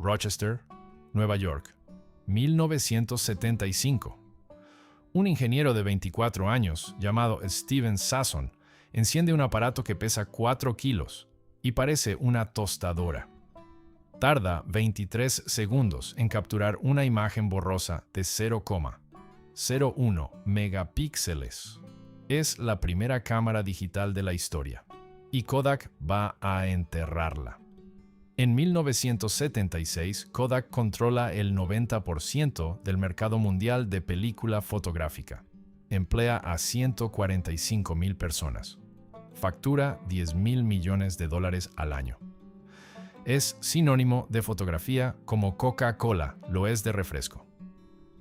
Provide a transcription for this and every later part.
Rochester, Nueva York, 1975. Un ingeniero de 24 años, llamado Steven Sasson, enciende un aparato que pesa 4 kilos y parece una tostadora. Tarda 23 segundos en capturar una imagen borrosa de 0,01 megapíxeles. Es la primera cámara digital de la historia, y Kodak va a enterrarla. En 1976, Kodak controla el 90% del mercado mundial de película fotográfica. Emplea a 145,000 personas. Factura $10,000 millones al año. Es sinónimo de fotografía como Coca-Cola lo es de refresco.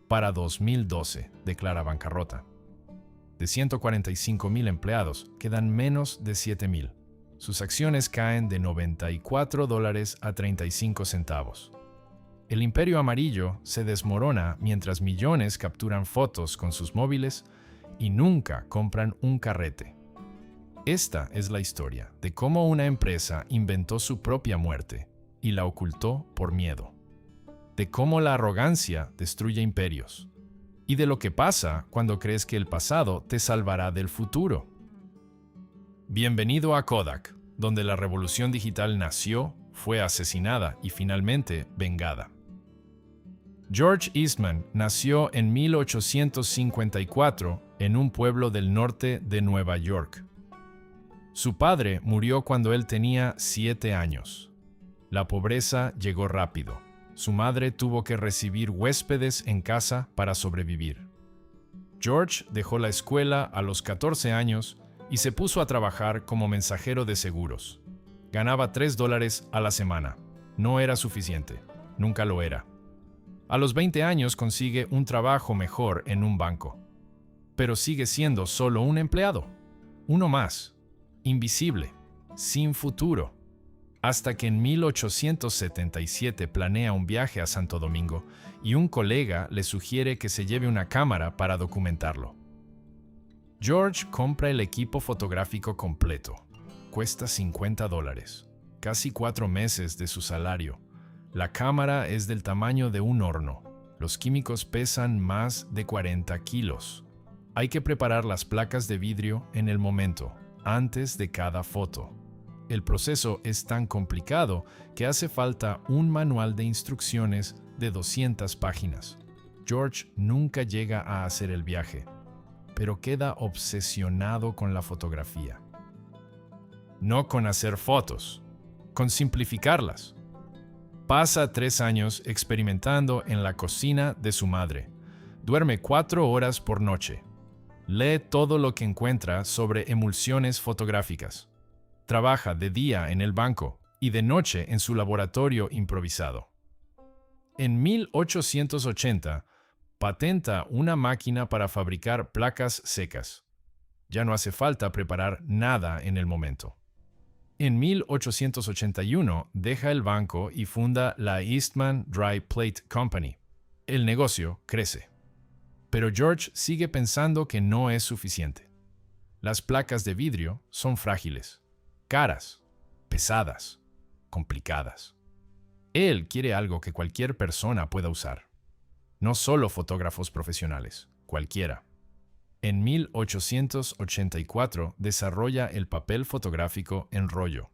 Para 2012, declara bancarrota. De 145,000 empleados, quedan menos de 7,000. Sus acciones caen de $94 a 35 centavos. El imperio amarillo se desmorona mientras millones capturan fotos con sus móviles y nunca compran un carrete. Esta es la historia de cómo una empresa inventó su propia muerte y la ocultó por miedo. De cómo la arrogancia destruye imperios. Y de lo que pasa cuando crees que el pasado te salvará del futuro. Bienvenido a Kodak, donde la revolución digital nació, fue asesinada y finalmente vengada. George Eastman nació en 1854 en un pueblo del norte de Nueva York. Su padre murió cuando él tenía 7 años. La pobreza llegó rápido. Su madre tuvo que recibir huéspedes en casa para sobrevivir. George dejó la escuela a los 14 años y se puso a trabajar como mensajero de seguros. Ganaba $3 a la semana. No era suficiente. Nunca lo era. A los 20 años consigue un trabajo mejor en un banco. Pero sigue siendo solo un empleado. Uno más. Invisible. Sin futuro. Hasta que en 1877 planea un viaje a Santo Domingo y un colega le sugiere que se lleve una cámara para documentarlo. George compra el equipo fotográfico completo. Cuesta $50, casi 4 meses de su salario. La cámara es del tamaño de un horno. Los químicos pesan más de 40 kilos. Hay que preparar las placas de vidrio en el momento, antes de cada foto. El proceso es tan complicado que hace falta un manual de instrucciones de 200 páginas. George nunca llega a hacer el viaje, pero queda obsesionado con la fotografía. No con hacer fotos, con simplificarlas. Pasa 3 años experimentando en la cocina de su madre. Duerme 4 horas por noche. Lee todo lo que encuentra sobre emulsiones fotográficas. Trabaja de día en el banco y de noche en su laboratorio improvisado. En 1880, patenta una máquina para fabricar placas secas. Ya no hace falta preparar nada en el momento. En 1881 deja el banco y funda la Eastman Dry Plate Company. El negocio crece. Pero George sigue pensando que no es suficiente. Las placas de vidrio son frágiles, caras, pesadas, complicadas. Él quiere algo que cualquier persona pueda usar. No solo fotógrafos profesionales, cualquiera. En 1884 desarrolla el papel fotográfico en rollo.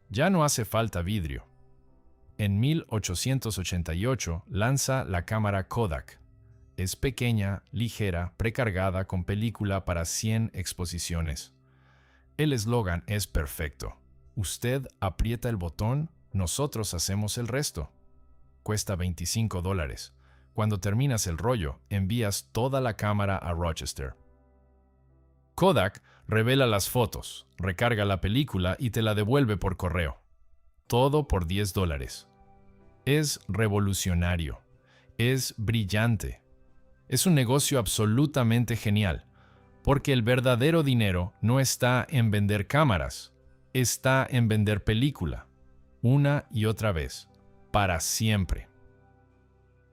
Ya no hace falta vidrio. En 1888 lanza la cámara Kodak. Es pequeña, ligera, precargada con película para 100 exposiciones. El eslogan es perfecto. Usted aprieta el botón, nosotros hacemos el resto. Cuesta $25. Cuando terminas el rollo, envías toda la cámara a Rochester. Kodak revela las fotos, recarga la película y te la devuelve por correo. Todo por $10. Es revolucionario. Es brillante. Es un negocio absolutamente genial, porque el verdadero dinero no está en vender cámaras, está en vender película, una y otra vez, para siempre.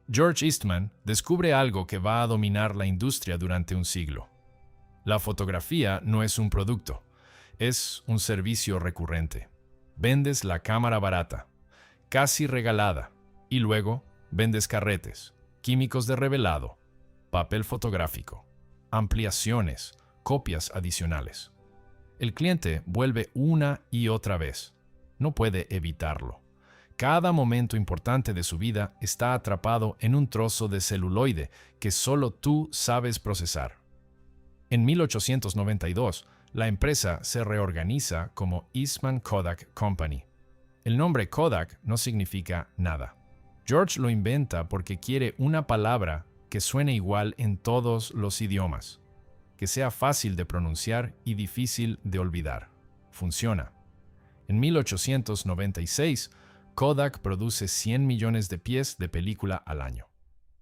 George Eastman descubre algo que va a dominar la industria durante un siglo. La fotografía no es un producto, es un servicio recurrente. Vendes la cámara barata, casi regalada, Y luego vendes carretes, químicos de revelado, papel fotográfico, ampliaciones, copias adicionales. El cliente vuelve una y otra vez. No puede evitarlo. Cada momento importante de su vida está atrapado en un trozo de celuloide que solo tú sabes procesar. En 1892, la empresa se reorganiza como Eastman Kodak Company. El nombre Kodak no significa nada. George lo inventa porque quiere una palabra que suene igual en todos los idiomas, que sea fácil de pronunciar y difícil de olvidar. Funciona. En 1896, Kodak produce 100 millones de pies de película al año.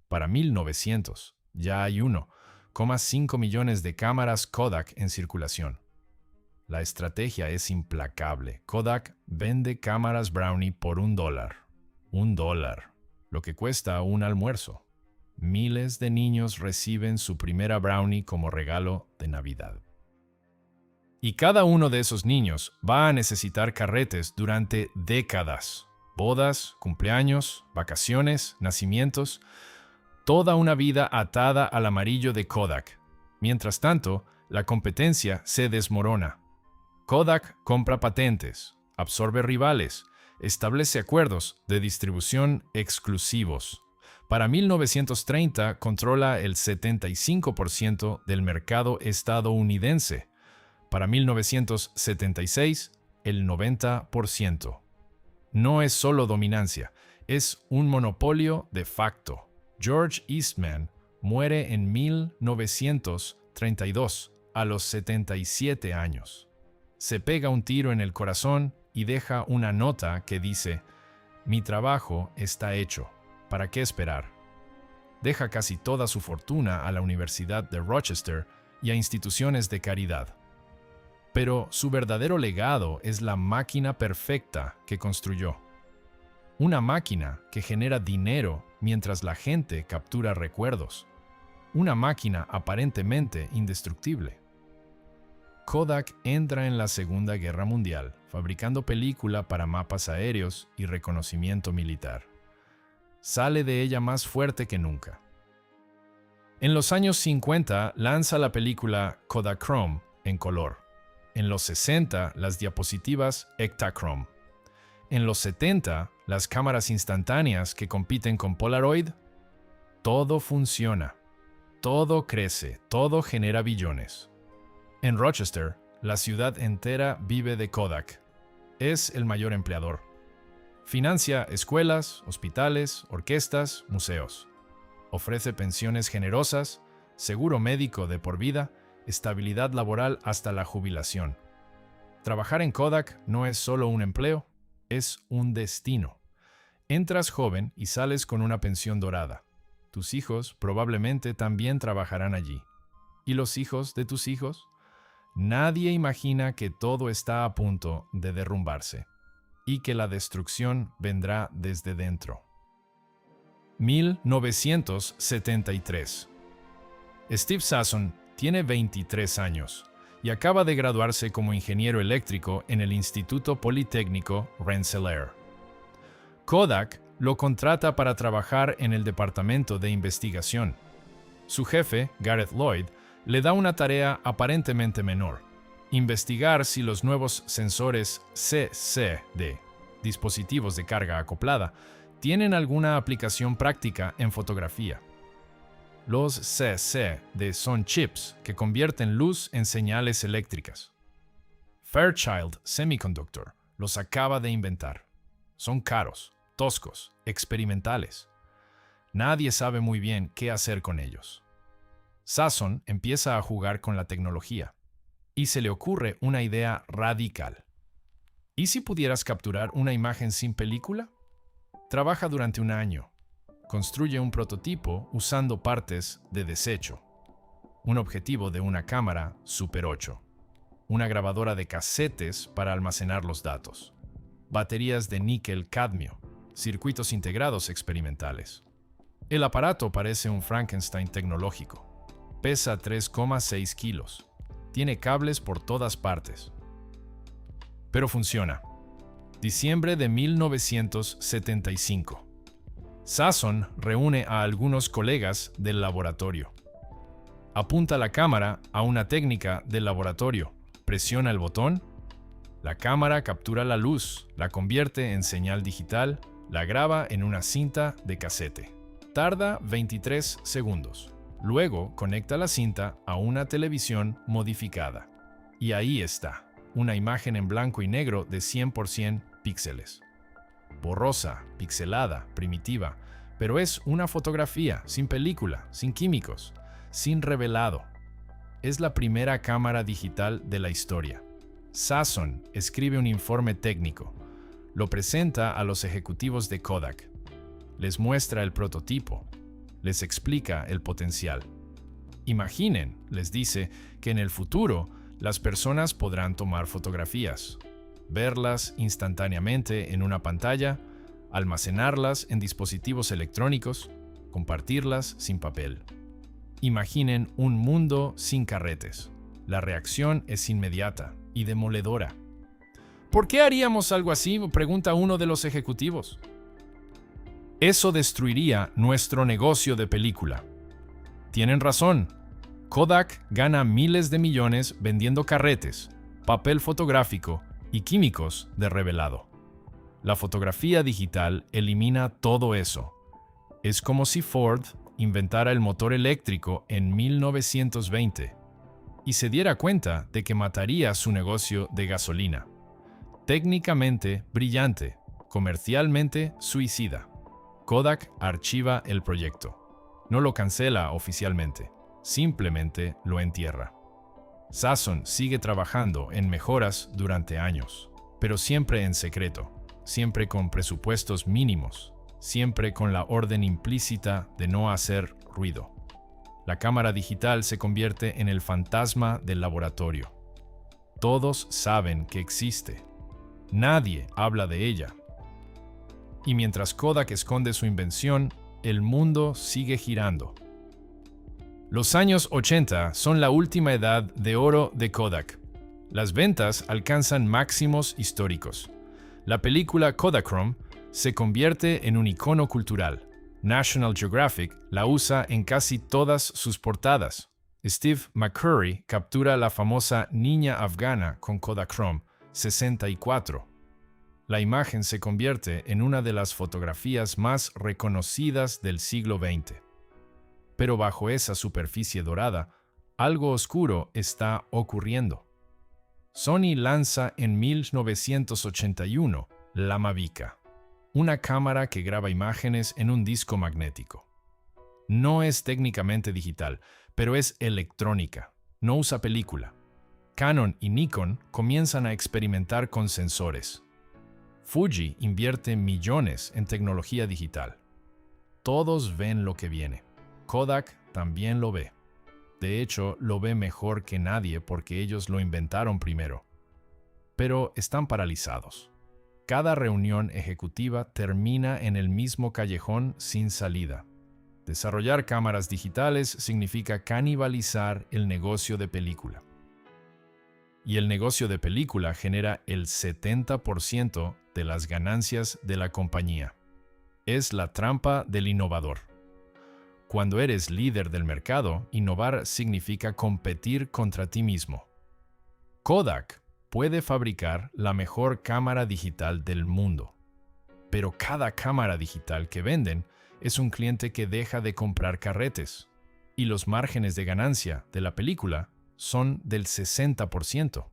Para 1900, ya hay 1,5 millones de cámaras Kodak en circulación. La estrategia es implacable. Kodak vende cámaras Brownie por $1. $1, lo que cuesta un almuerzo. Miles de niños reciben su primera Brownie como regalo de Navidad. Y cada uno de esos niños va a necesitar carretes durante décadas. Bodas, cumpleaños, vacaciones, nacimientos, toda una vida atada al amarillo de Kodak. Mientras tanto, la competencia se desmorona. Kodak compra patentes, absorbe rivales, establece acuerdos de distribución exclusivos. Para 1930 controla el 75% del mercado estadounidense. Para 1976, el 90%. No es solo dominancia, es un monopolio de facto. George Eastman muere en 1932, a los 77 años. Se pega un tiro en el corazón y deja una nota que dice: «Mi trabajo está hecho. ¿Para qué esperar?». Deja casi toda su fortuna a la Universidad de Rochester y a instituciones de caridad. Pero su verdadero legado es la máquina perfecta que construyó. Una máquina que genera dinero mientras la gente captura recuerdos. Una máquina aparentemente indestructible. Kodak entra en la Segunda Guerra Mundial, fabricando película para mapas aéreos y reconocimiento militar. Sale de ella más fuerte que nunca. En los años 50 lanza la película Kodachrome en color. En los 60, las diapositivas Ektachrome. En los 70, las cámaras instantáneas que compiten con Polaroid. Todo funciona. Todo crece. Todo genera billones. En Rochester, la ciudad entera vive de Kodak. Es el mayor empleador. Financia escuelas, hospitales, orquestas, museos. Ofrece pensiones generosas, seguro médico de por vida, estabilidad laboral hasta la jubilación. Trabajar en Kodak no es solo un empleo, es un destino. Entras joven y sales con una pensión dorada. Tus hijos probablemente también trabajarán allí. ¿Y los hijos de tus hijos? Nadie imagina que todo está a punto de derrumbarse y que la destrucción vendrá desde dentro. 1973. Steve Sasson tiene 23 años y acaba de graduarse como ingeniero eléctrico en el Instituto Politécnico Rensselaer. Kodak lo contrata para trabajar en el departamento de investigación. Su jefe, Gareth Lloyd, le da una tarea aparentemente menor: investigar si los nuevos sensores CCD, dispositivos de carga acoplada, tienen alguna aplicación práctica en fotografía. Los CCD son chips que convierten luz en señales eléctricas. Fairchild Semiconductor los acaba de inventar. Son caros, toscos, experimentales. Nadie sabe muy bien qué hacer con ellos. Sasson empieza a jugar con la tecnología y se le ocurre una idea radical. ¿Y si pudieras capturar una imagen sin película? Trabaja durante un año. Construye un prototipo usando partes de desecho. Un objetivo de una cámara Super 8. Una grabadora de casetes para almacenar los datos. Baterías de níquel-cadmio. Circuitos integrados experimentales. El aparato parece un Frankenstein tecnológico. Pesa 3,6 kilos. Tiene cables por todas partes. Pero funciona. Diciembre de 1975. Sasson reúne a algunos colegas del laboratorio. Apunta la cámara a una técnica del laboratorio, presiona el botón, la cámara captura la luz, la convierte en señal digital, la graba en una cinta de casete. Tarda 23 segundos. Luego conecta la cinta a una televisión modificada. Y ahí está, una imagen en blanco y negro de 100% píxeles. Borrosa, pixelada, primitiva, pero es una fotografía, sin película, sin químicos, sin revelado. Es la primera cámara digital de la historia. Sasson escribe un informe técnico, lo presenta a los ejecutivos de Kodak, les muestra el prototipo, les explica el potencial. Imaginen, les dice, que en el futuro las personas podrán tomar fotografías, verlas instantáneamente en una pantalla, almacenarlas en dispositivos electrónicos, compartirlas sin papel. Imaginen un mundo sin carretes. La reacción es inmediata y demoledora. ¿Por qué haríamos algo así?, pregunta uno de los ejecutivos. Eso destruiría nuestro negocio de película. Tienen razón. Kodak gana miles de millones vendiendo carretes, papel fotográfico y químicos de revelado. La fotografía digital elimina todo eso. Es como si Ford inventara el motor eléctrico en 1920 y se diera cuenta de que mataría su negocio de gasolina. Técnicamente brillante, comercialmente suicida. Kodak archiva el proyecto. No lo cancela oficialmente, simplemente lo entierra. Sasson sigue trabajando en mejoras durante años, pero siempre en secreto, siempre con presupuestos mínimos, siempre con la orden implícita de no hacer ruido. La cámara digital se convierte en el fantasma del laboratorio. Todos saben que existe. Nadie habla de ella. Y mientras Kodak esconde su invención, el mundo sigue girando. Los años 80 son la última edad de oro de Kodak. Las ventas alcanzan máximos históricos. La película Kodachrome se convierte en un icono cultural. National Geographic la usa en casi todas sus portadas. Steve McCurry captura la famosa niña afgana con Kodachrome 64. La imagen se convierte en una de las fotografías más reconocidas del siglo XX. Pero bajo esa superficie dorada, algo oscuro está ocurriendo. Sony lanza en 1981 la Mavica, una cámara que graba imágenes en un disco magnético. No es técnicamente digital, pero es electrónica, no usa película. Canon y Nikon comienzan a experimentar con sensores. Fuji invierte millones en tecnología digital. Todos ven lo que viene. Kodak también lo ve. De hecho, lo ve mejor que nadie porque ellos lo inventaron primero. Pero están paralizados. Cada reunión ejecutiva termina en el mismo callejón sin salida. Desarrollar cámaras digitales significa canibalizar el negocio de película. Y el negocio de película genera el 70% de las ganancias de la compañía. Es la trampa del innovador. Cuando eres líder del mercado, innovar significa competir contra ti mismo. Kodak puede fabricar la mejor cámara digital del mundo, pero cada cámara digital que venden es un cliente que deja de comprar carretes, y los márgenes de ganancia de la película son del 60%.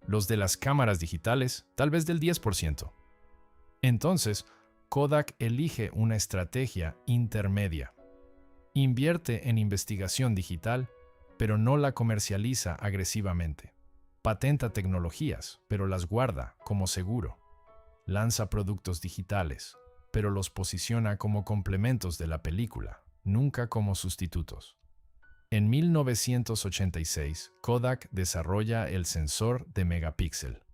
Los de las cámaras digitales, tal vez del 10%. Entonces, Kodak elige una estrategia intermedia. Invierte en investigación digital, pero no la comercializa agresivamente. Patenta tecnologías, pero las guarda como seguro. Lanza productos digitales, pero los posiciona como complementos de la película, nunca como sustitutos. En 1986, Kodak desarrolla el sensor de megapíxel.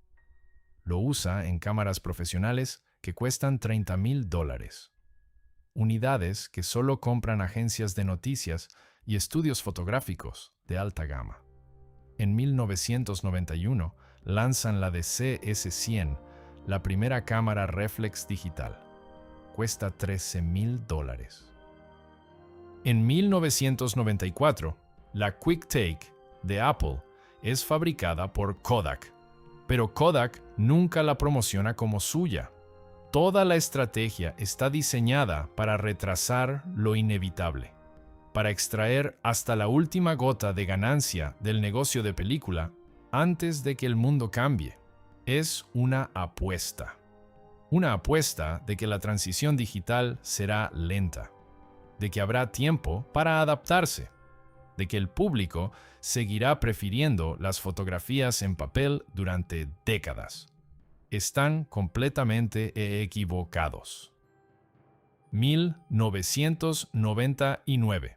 Lo usa en cámaras profesionales que cuestan $30,000. Unidades que solo compran agencias de noticias y estudios fotográficos de alta gama. En 1991 lanzan la de CS100, la primera cámara reflex digital. cuesta $13,000. En 1994, la QuickTake de Apple es fabricada por Kodak, pero Kodak nunca la promociona como suya. Toda la estrategia está diseñada para retrasar lo inevitable, para extraer hasta la última gota de ganancia del negocio de película antes de que el mundo cambie. Es una apuesta. Una apuesta de que la transición digital será lenta, de que habrá tiempo para adaptarse, de que el público seguirá prefiriendo las fotografías en papel durante décadas. Están completamente equivocados. 1999.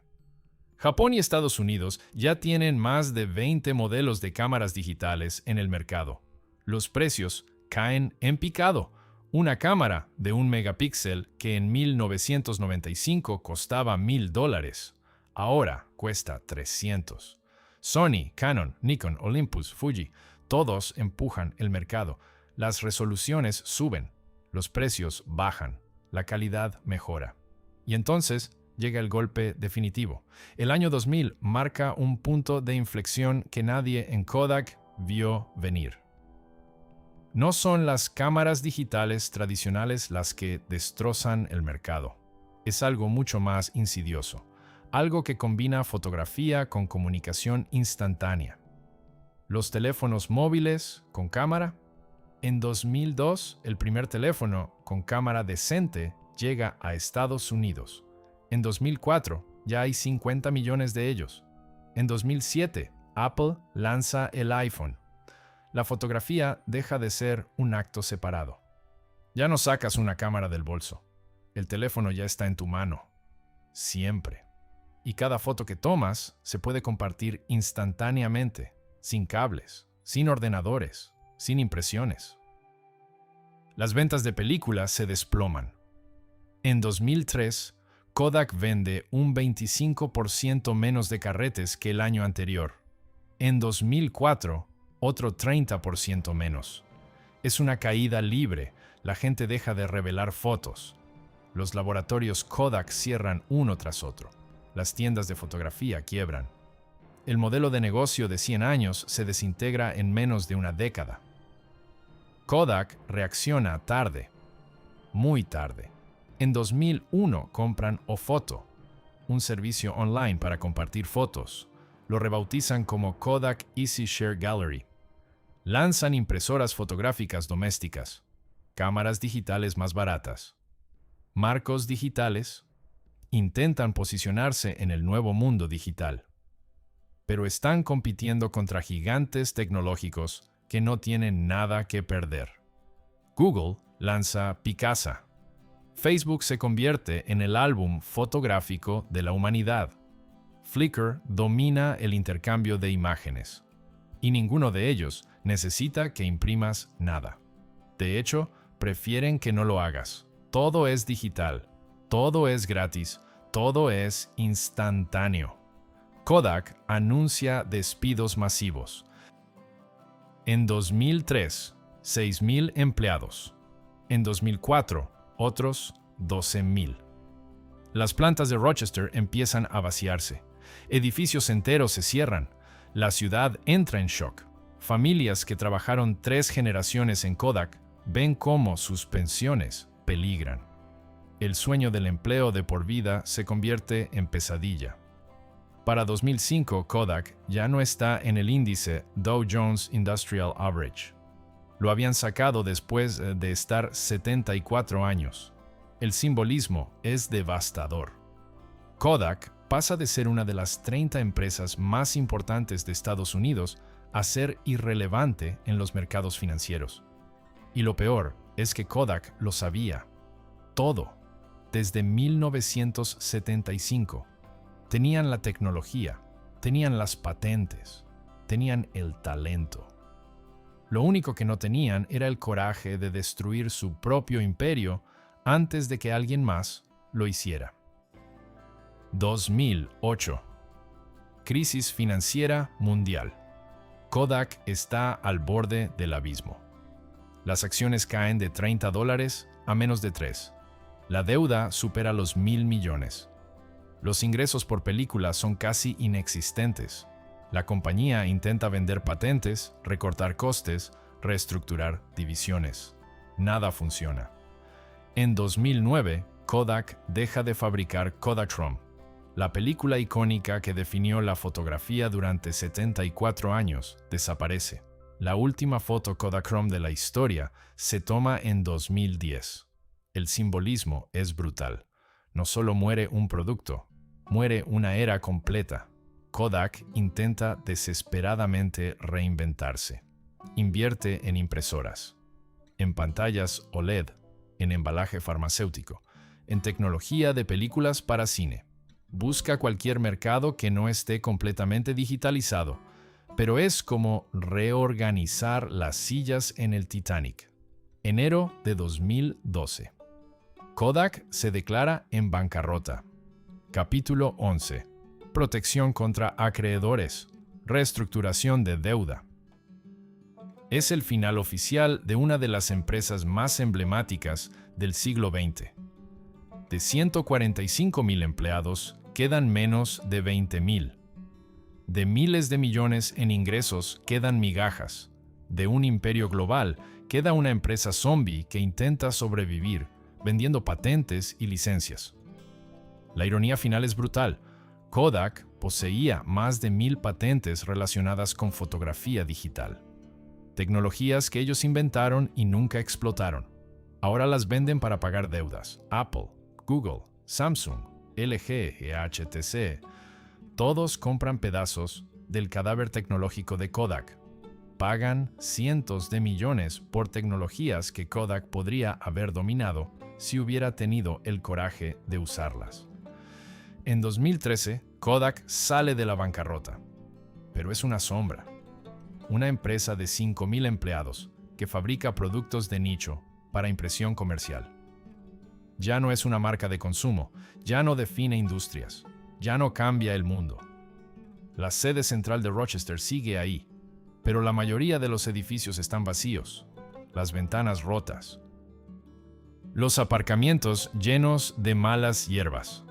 Japón y Estados Unidos ya tienen más de 20 modelos de cámaras digitales en el mercado. Los precios caen en picado. Una cámara de 1 megapíxel que en 1995 costaba $1,000, ahora cuesta 300. Sony, Canon, Nikon, Olympus, Fuji, todos empujan el mercado. Las resoluciones suben, los precios bajan, la calidad mejora. Y entonces llega el golpe definitivo. El año 2000 marca un punto de inflexión que nadie en Kodak vio venir. No son las cámaras digitales tradicionales las que destrozan el mercado. Es algo mucho más insidioso, algo que combina fotografía con comunicación instantánea. Los teléfonos móviles con cámara. En 2002, el primer teléfono con cámara decente llega a Estados Unidos. En 2004, ya hay 50 millones de ellos. En 2007, Apple lanza el iPhone. La fotografía deja de ser un acto separado. Ya no sacas una cámara del bolso. El teléfono ya está en tu mano. Siempre. Y cada foto que tomas se puede compartir instantáneamente, sin cables, sin ordenadores, sin impresiones. Las ventas de películas se desploman. En 2003, Kodak vende un 25% menos de carretes que el año anterior. En 2004, otro 30% menos. Es una caída libre. La gente deja de revelar fotos. Los laboratorios Kodak cierran uno tras otro. Las tiendas de fotografía quiebran. El modelo de negocio de 100 años se desintegra en menos de una década. Kodak reacciona tarde, muy tarde. En 2001 compran Ofoto, un servicio online para compartir fotos. Lo rebautizan como Kodak Easy Share Gallery. Lanzan impresoras fotográficas domésticas, cámaras digitales más baratas, marcos digitales. Intentan posicionarse en el nuevo mundo digital. Pero están compitiendo contra gigantes tecnológicos que no tienen nada que perder. Google lanza Picasa. Facebook se convierte en el álbum fotográfico de la humanidad. Flickr domina el intercambio de imágenes. Y ninguno de ellos necesita que imprimas nada. De hecho, prefieren que no lo hagas. Todo es digital, todo es gratis, todo es instantáneo. Kodak anuncia despidos masivos. En 2003, 6,000 empleados. En 2004, otros 12,000. Las plantas de Rochester empiezan a vaciarse. Edificios enteros se cierran. La ciudad entra en shock. Familias que trabajaron 3 generaciones en Kodak ven cómo sus pensiones peligran. El sueño del empleo de por vida se convierte en pesadilla. Para 2005, Kodak ya no está en el índice Dow Jones Industrial Average. Lo habían sacado después de estar 74 años. El simbolismo es devastador. Kodak pasa de ser una de las 30 empresas más importantes de Estados Unidos a ser irrelevante en los mercados financieros. Y lo peor es que Kodak lo sabía. Todo. Desde 1975. Tenían la tecnología, tenían las patentes, tenían el talento. Lo único que no tenían era el coraje de destruir su propio imperio antes de que alguien más lo hiciera. 2008. Crisis financiera mundial. Kodak está al borde del abismo. Las acciones caen de $30 a menos de $3. La deuda supera los 1.000 millones. Los ingresos por película son casi inexistentes. La compañía intenta vender patentes, recortar costes, reestructurar divisiones. Nada funciona. En 2009, Kodak deja de fabricar Kodachrome, la película icónica que definió la fotografía durante 74 años, desaparece. La última foto Kodachrome de la historia se toma en 2010. El simbolismo es brutal. No solo muere un producto, muere una era completa. Kodak intenta desesperadamente reinventarse. Invierte en impresoras, en pantallas OLED, en embalaje farmacéutico, en tecnología de películas para cine. Busca cualquier mercado que no esté completamente digitalizado, pero es como reorganizar las sillas en el Titanic. Enero de 2012. Kodak se declara en bancarrota. Capítulo 11. Protección contra acreedores. Reestructuración de deuda. Es el final oficial de una de las empresas más emblemáticas del siglo XX. De 145.000 empleados, quedan menos de 20.000. De miles de millones en ingresos, quedan migajas. De un imperio global, queda una empresa zombie que intenta sobrevivir, vendiendo patentes y licencias. La ironía final es brutal. Kodak poseía más de 1.000 patentes relacionadas con fotografía digital. Tecnologías que ellos inventaron y nunca explotaron. Ahora las venden para pagar deudas. Apple, Google, Samsung, LG y HTC, todos compran pedazos del cadáver tecnológico de Kodak. Pagan cientos de millones por tecnologías que Kodak podría haber dominado si hubiera tenido el coraje de usarlas. En 2013, Kodak sale de la bancarrota, pero es una sombra. Una empresa de 5.000 empleados que fabrica productos de nicho para impresión comercial. Ya no es una marca de consumo, ya no define industrias, ya no cambia el mundo. La sede central de Rochester sigue ahí, pero la mayoría de los edificios están vacíos, las ventanas rotas. Los aparcamientos llenos de malas hierbas.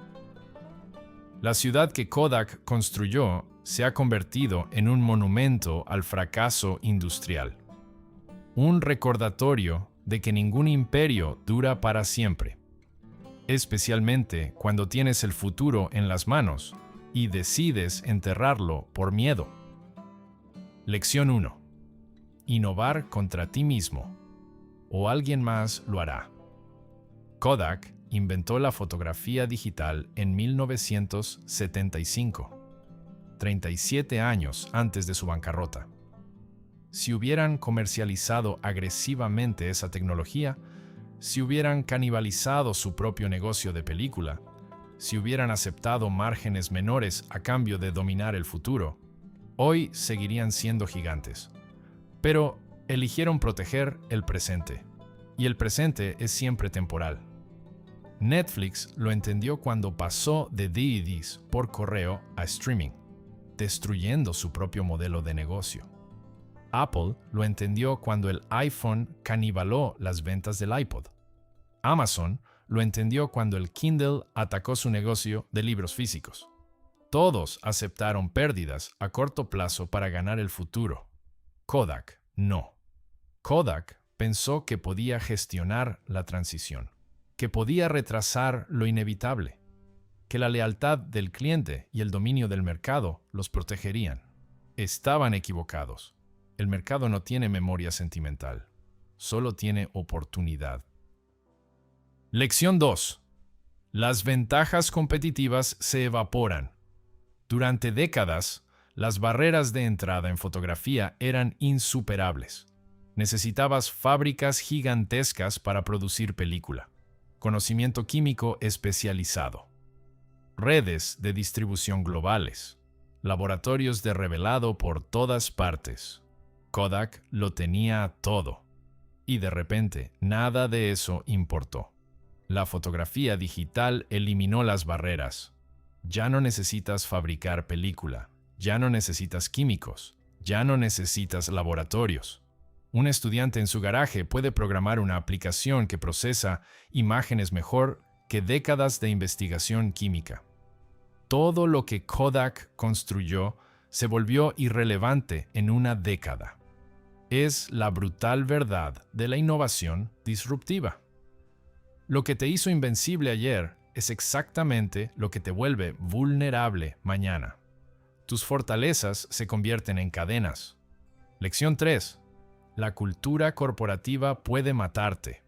La ciudad que Kodak construyó se ha convertido en un monumento al fracaso industrial. Un recordatorio de que ningún imperio dura para siempre. Especialmente cuando tienes el futuro en las manos y decides enterrarlo por miedo. Lección 1. Innovar contra ti mismo, o alguien más lo hará. Kodak inventó la fotografía digital en 1975, 37 años antes de su bancarrota. Si hubieran comercializado agresivamente esa tecnología, si hubieran canibalizado su propio negocio de película, si hubieran aceptado márgenes menores a cambio de dominar el futuro, hoy seguirían siendo gigantes. Pero eligieron proteger el presente, y el presente es siempre temporal. Netflix lo entendió cuando pasó de DVDs por correo a streaming, destruyendo su propio modelo de negocio. Apple lo entendió cuando el iPhone canibaló las ventas del iPod. Amazon lo entendió cuando el Kindle atacó su negocio de libros físicos. Todos aceptaron pérdidas a corto plazo para ganar el futuro. Kodak no. Kodak pensó que podía gestionar la transición, que podía retrasar lo inevitable, que la lealtad del cliente y el dominio del mercado los protegerían. Estaban equivocados. El mercado no tiene memoria sentimental, solo tiene oportunidad. Lección 2. Las ventajas competitivas se evaporan. Durante décadas, las barreras de entrada en fotografía eran insuperables. Necesitabas fábricas gigantescas para producir película, conocimiento químico especializado, redes de distribución globales, laboratorios de revelado por todas partes. Kodak lo tenía todo, y de repente nada de eso importó. La fotografía digital eliminó las barreras. Ya no necesitas fabricar película, ya no necesitas químicos, ya no necesitas laboratorios. Un estudiante en su garaje puede programar una aplicación que procesa imágenes mejor que décadas de investigación química. Todo lo que Kodak construyó se volvió irrelevante en una década. Es la brutal verdad de la innovación disruptiva. Lo que te hizo invencible ayer es exactamente lo que te vuelve vulnerable mañana. Tus fortalezas se convierten en cadenas. Lección 3. La cultura corporativa puede matarte.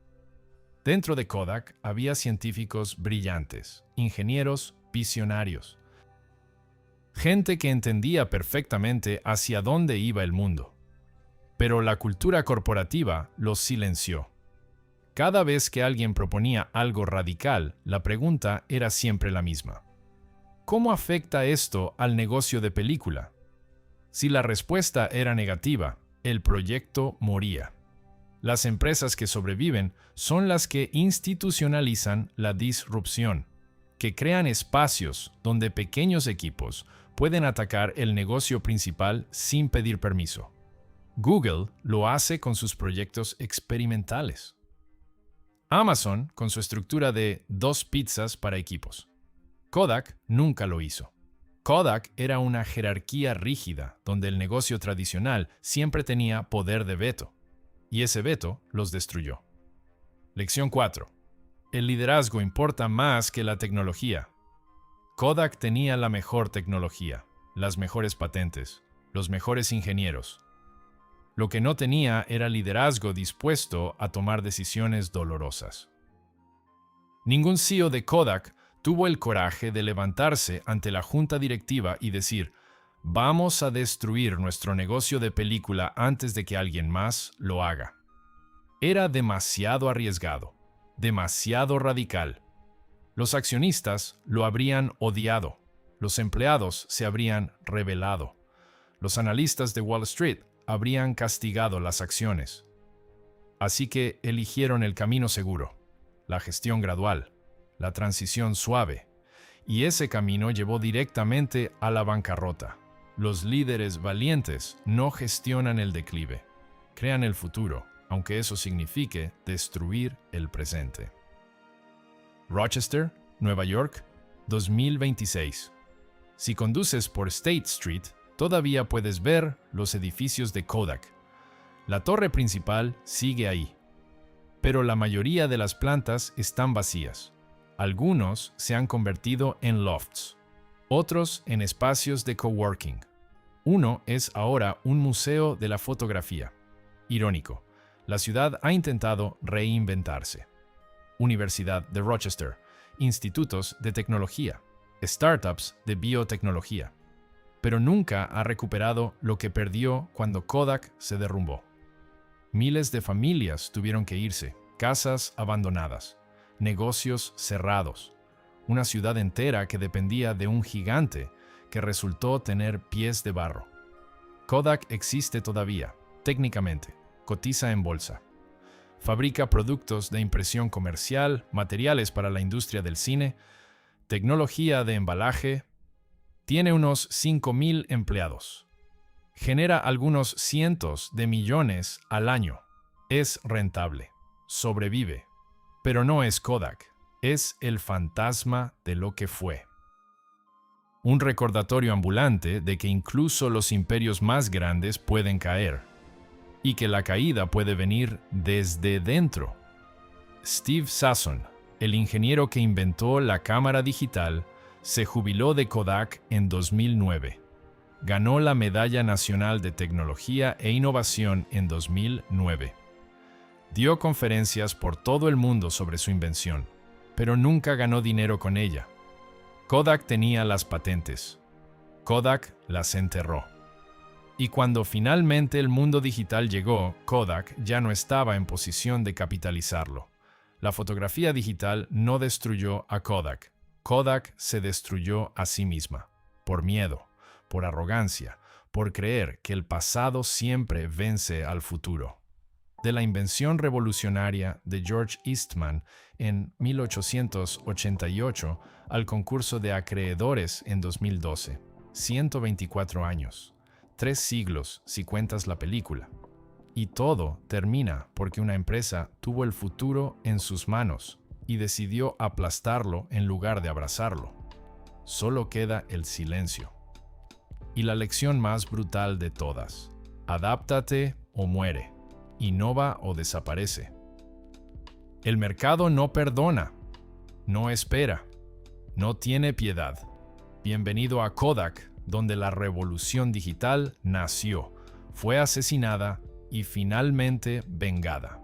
Dentro de Kodak había científicos brillantes, ingenieros visionarios, gente que entendía perfectamente hacia dónde iba el mundo. Pero la cultura corporativa los silenció. Cada vez que alguien proponía algo radical, la pregunta era siempre la misma. ¿Cómo afecta esto al negocio de película? Si la respuesta era negativa, el proyecto moría. Las empresas que sobreviven son las que institucionalizan la disrupción, que crean espacios donde pequeños equipos pueden atacar el negocio principal sin pedir permiso. Google lo hace con sus proyectos experimentales. Amazon con su estructura de 2 pizzas para equipos. Kodak nunca lo hizo. Kodak era una jerarquía rígida donde el negocio tradicional siempre tenía poder de veto, y ese veto los destruyó. Lección 4. El liderazgo importa más que la tecnología. Kodak tenía la mejor tecnología, las mejores patentes, los mejores ingenieros. Lo que no tenía era liderazgo dispuesto a tomar decisiones dolorosas. Ningún CEO de Kodak tuvo el coraje de levantarse ante la junta directiva y decir: vamos a destruir nuestro negocio de película antes de que alguien más lo haga. Era demasiado arriesgado, demasiado radical. Los accionistas lo habrían odiado, los empleados se habrían rebelado, los analistas de Wall Street habrían castigado las acciones. Así que eligieron el camino seguro, la gestión gradual, la transición suave, y ese camino llevó directamente a la bancarrota. Los líderes valientes no gestionan el declive, crean el futuro, aunque eso signifique destruir el presente. Rochester, Nueva York, 2026. Si conduces por State Street, todavía puedes ver los edificios de Kodak. La torre principal sigue ahí, pero la mayoría de las plantas están vacías. Algunos se han convertido en lofts, otros en espacios de coworking. Uno es ahora un museo de la fotografía. Irónico, la ciudad ha intentado reinventarse. Universidad de Rochester, institutos de tecnología, startups de biotecnología, pero nunca ha recuperado lo que perdió cuando Kodak se derrumbó. Miles de familias tuvieron que irse, casas abandonadas, negocios cerrados, una ciudad entera que dependía de un gigante que resultó tener pies de barro. Kodak existe todavía, técnicamente, cotiza en bolsa. Fabrica productos de impresión comercial, materiales para la industria del cine, tecnología de embalaje. Tiene unos 5,000 empleados. Genera algunos cientos de millones al año. Es rentable. Sobrevive. Pero no es Kodak. Es el fantasma de lo que fue. Un recordatorio ambulante de que incluso los imperios más grandes pueden caer. Y que la caída puede venir desde dentro. Steve Sasson, el ingeniero que inventó la cámara digital, se jubiló de Kodak en 2009. Ganó la Medalla Nacional de Tecnología e Innovación en 2009. Dio conferencias por todo el mundo sobre su invención, pero nunca ganó dinero con ella. Kodak tenía las patentes. Kodak las enterró. Y cuando finalmente el mundo digital llegó, Kodak ya no estaba en posición de capitalizarlo. La fotografía digital no destruyó a Kodak. Kodak se destruyó a sí misma, por miedo, por arrogancia, por creer que el pasado siempre vence al futuro. De la invención revolucionaria de George Eastman en 1888 al concurso de acreedores en 2012, 124 años, 3 siglos si cuentas la película. Y todo termina porque una empresa tuvo el futuro en sus manos y decidió aplastarlo en lugar de abrazarlo. Solo queda el silencio. Y la lección más brutal de todas: adáptate o muere, innova o desaparece. El mercado no perdona, no espera, no tiene piedad. Bienvenido a Kodak, donde la revolución digital nació, fue asesinada y finalmente vengada.